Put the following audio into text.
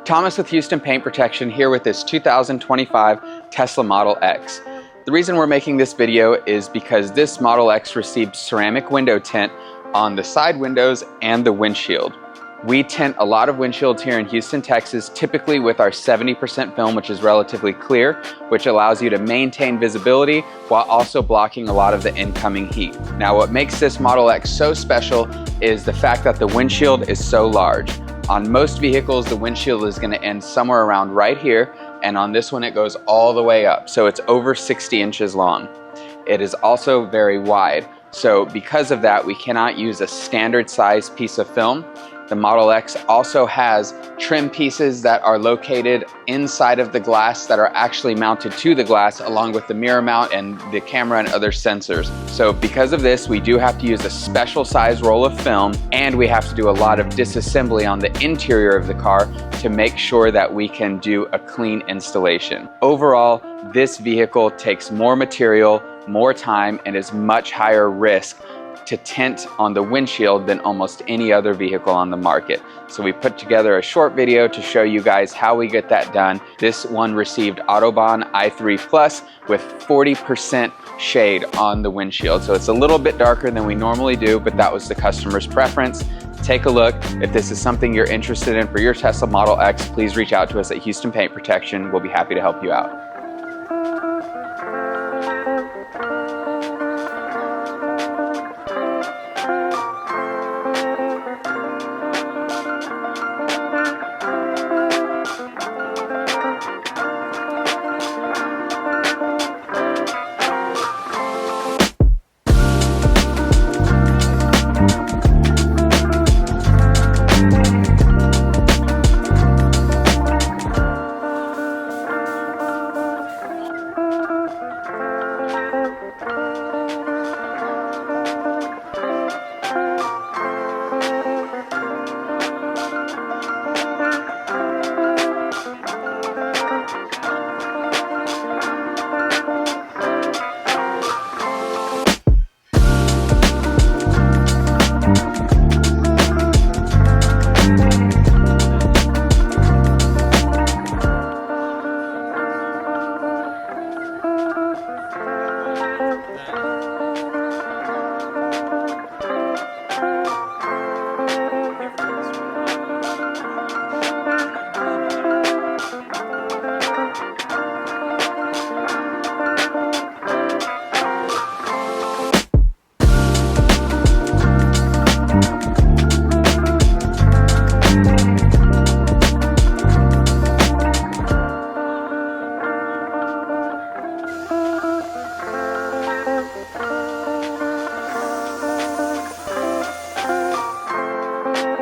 Thomas with Houston Paint Protection here with this 2025 Tesla Model X. The reason we're making this video is because this Model X received ceramic window tint on the side windows and the windshield. We tint a lot of windshields here in Houston, Texas, typically with our 70% film, which is relatively clear, which allows you to maintain visibility while also blocking a lot of the incoming heat. Now, what makes this Model X so special is the fact that the windshield is so large. On most vehicles, the windshield is going to end somewhere around right here, and on this one it goes all the way up, so it's over 60 inches long. It is also very wide, so because of that, we cannot use a standard size piece of film. The Model X also has trim pieces that are located inside of the glass that are actually mounted to the glass, along with the mirror mount and the camera and other sensors. So because of this, we do have to use a special size roll of film, and we have to do a lot of disassembly on the interior of the car to make sure that we can do a clean installation. Overall, this vehicle takes more material, more time, and is much higher risk to tint on the windshield than almost any other vehicle on the market. So we put together a short video to show you guys how we get that done. This one received Autobahn i3 Plus with 40% shade on the windshield. So it's a little bit darker than we normally do, but that was the customer's preference. Take a look. If this is something you're interested in for your Tesla Model X, please reach out to us at Houston Paint Protection. We'll be happy to help you out.